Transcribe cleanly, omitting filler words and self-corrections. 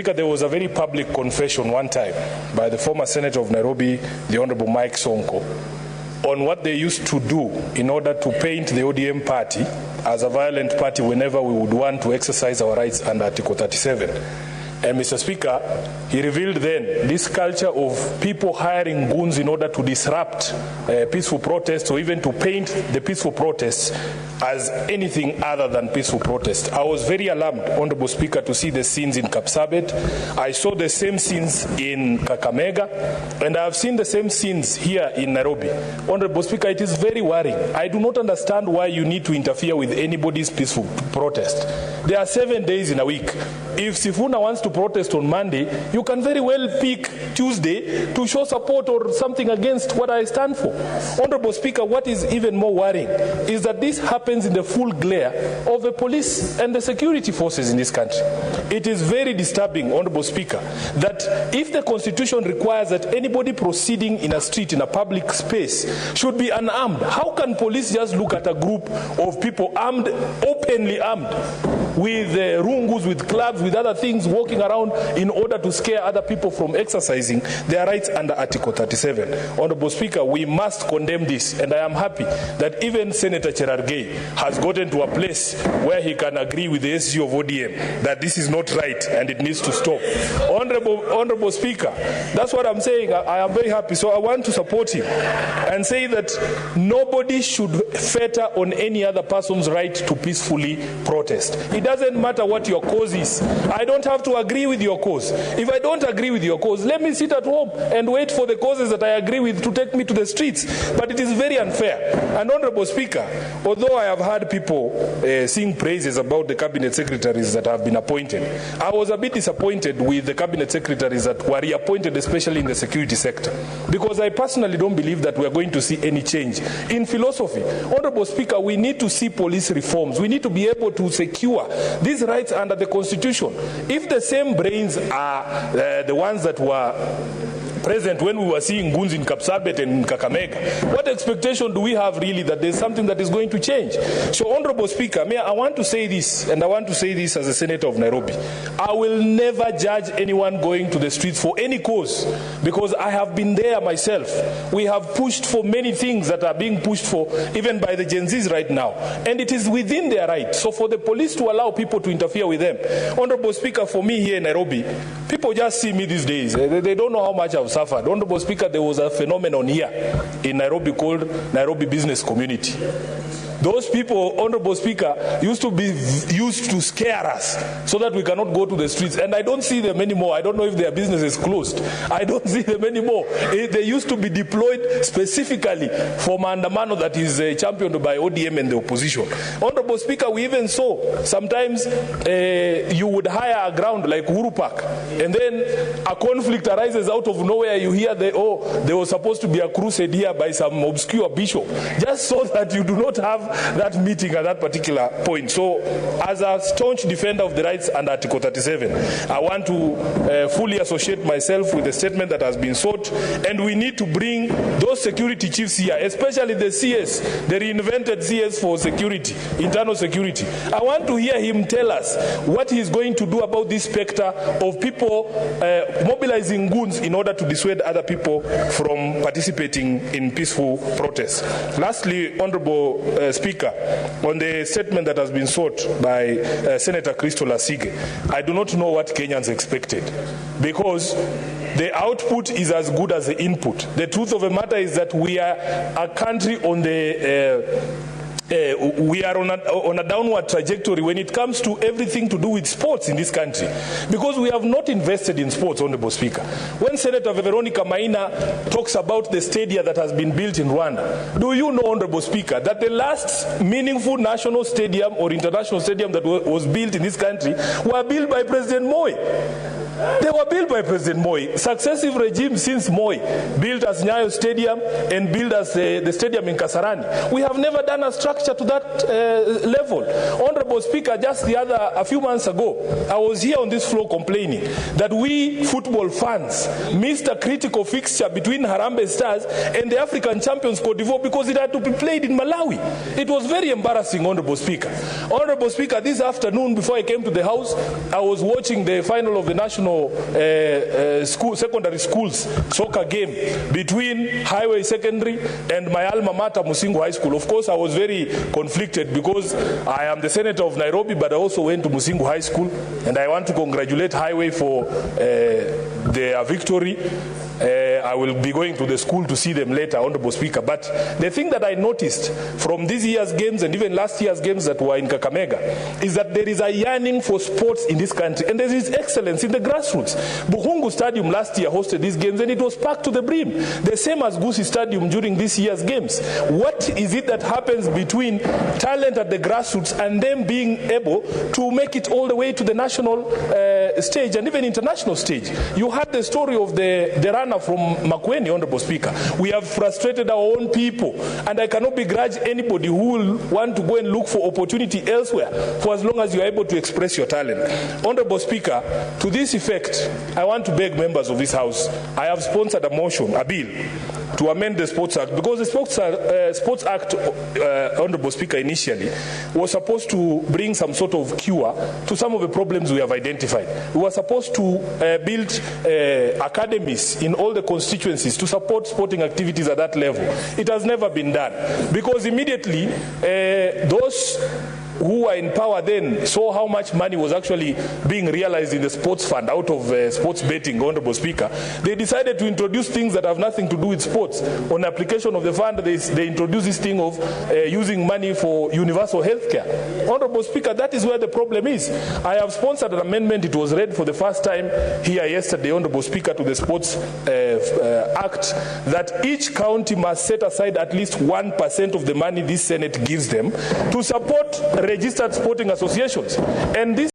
There was a very public confession one time by the former Senator of Nairobi, the Honorable Mike Sonko, on what they used to do in order to paint the ODM party as a violent party whenever we would want to exercise our rights under Article 37. And Mr. Speaker, he revealed then this culture of people hiring goons in order to disrupt peaceful protests or even to paint the peaceful protests as anything other than peaceful protest. I was very alarmed, Honorable Speaker, to see the scenes in Kapsabet. I saw the same scenes in Kakamega, and I have seen the same scenes here in Nairobi. Honorable Speaker, it is very worrying. I do not understand why you need to interfere with anybody's peaceful protest. There are 7 days in a week. If Sifuna wants to protest on Monday, you can very well pick Tuesday to show support or something against what I stand for. Honorable Speaker, what is even more worrying is that this happens in the full glare of the police and the security forces in this country. It is very disturbing, Honorable Speaker, that if the Constitution requires that anybody proceeding in a street, in a public space, should be unarmed, how can police just look at a group of people armed, openly armed, with rungus, with clubs, with other things, walking around in order to scare other people from exercising their rights under Article 37. Honorable Speaker, we must condemn this, and I am happy that even Senator Cherargei has gotten to a place where he can agree with the SG of ODM that this is not right and it needs to stop. Honorable Speaker, that's what I'm saying. I am very happy. So I want to support him and say that nobody should fetter on any other person's right to peacefully protest. It doesn't matter what your cause is. I don't have to agree with your cause. If I don't agree with your cause, let me sit at home and wait for the causes that I agree with to take me to the streets. But it is very unfair. And Honorable Speaker, although I have heard people sing praises about the cabinet secretaries that have been appointed, I was a bit disappointed with the cabinet secretaries that were reappointed, especially in the security sector, because I personally don't believe that we are going to see any change in philosophy. Honorable Speaker, we need to see police reforms. We need to be able to secure these rights under the Constitution. If the same brains are the ones that were present when we were seeing goons in Kapsabet and in Kakamega, what expectation do we have really that there's something that is going to change? So, Honorable Speaker, I want to say this, and I want to say this as a Senator of Nairobi. I will never judge anyone going to the streets for any cause, because I have been there myself. We have pushed for many things that are being pushed for even by the Gen Zs right now, and it is within their right. So for the police to allow people to interfere with them, Honorable Speaker, for me here in Nairobi, people just see me these days. They don't know how much I've suffered. Honorable Speaker, there was a phenomenon here in Nairobi called Nairobi Business Community. Those people, Honorable Speaker, used to scare us so that we cannot go to the streets. And I don't see them anymore. I don't know if their business is closed. I don't see them anymore. They used to be deployed specifically for Maandamano that is championed by ODM and the opposition. Honorable Speaker, we even saw sometimes you would hire a ground like Uhuru Park, and then a conflict arises out of nowhere. You hear there was supposed to be a crusade here by some obscure bishop, just so that you do not have that meeting at that particular point. So, as a staunch defender of the rights under Article 37, I want to fully associate myself with the statement that has been sought, and we need to bring those security chiefs here, especially the CS, the reinvented CS for security, internal security. I want to hear him tell us what he's going to do about this specter of people mobilizing goons in order to dissuade other people from participating in peaceful protests. Lastly, Honorable Speaker, on the statement that has been sought by Senator Crystal Asige, I do not know what Kenyans expected, because the output is as good as the input. The truth of the matter is that we are a country on the we are on a downward trajectory when it comes to everything to do with sports in this country, because we have not invested in sports, Honorable Speaker. When Senator Veronica Maina talks about the stadia that has been built in Rwanda, do you know, Honorable Speaker, that the last meaningful national stadium or international stadium that was built in this country were built by President Moi? They were built by President Moi. Successive regimes since Moi built as Nyayo Stadium and built as the stadium in Kasarani. We have never done a structure to that level. Honorable Speaker, just a few months ago, I was here on this floor complaining that we football fans missed a critical fixture between Harambee Stars and the African champions Cote d'Ivoire because it had to be played in Malawi. It was very embarrassing, Honorable Speaker. Honorable Speaker, this afternoon before I came to the House, I was watching the final of the national national secondary schools soccer game between Highway Secondary and my alma mater, Musingu High School. Of course, I was very conflicted because I am the senator of Nairobi, but I also went to Musingu High School, and I want to congratulate Highway for their victory. I will be going to the school to see them later, Honorable Speaker. But the thing that I noticed from this year's games and even last year's games that were in Kakamega is that there is a yearning for sports in this country, and there is excellence in the grassroots. Buhungu Stadium last year hosted these games, and it was packed to the brim. The same as Gusii Stadium during this year's games. What is it that happens between talent at the grassroots and them being able to make it all the way to the national stage and even international stage? You had the story of the runner from Makueni, Honorable Speaker. We have frustrated our own people, and I cannot begrudge anybody who will want to go and look for opportunity elsewhere for as long as you are able to express your talent. Honorable Speaker, to this effect, I want to beg members of this House, I have sponsored a motion, a bill, to amend the Sports Act, because the Sports Act, Honorable Speaker, initially was supposed to bring some sort of cure to some of the problems we have identified. We were supposed to build academies in all the constituencies to support sporting activities at that level. It has never been done, because immediately those who were in power then saw how much money was actually being realized in the sports fund out of sports betting, Honorable Speaker. They decided to introduce things that have nothing to do with sports. On application of the fund, they introduced this thing of using money for universal health care. Honorable Speaker, that is where the problem is. I have sponsored an amendment. It was read for the first time here yesterday, Honorable Speaker, to the Sports Act, that each county must set aside at least 1% of the money this Senate gives them to support registered sporting associations. And this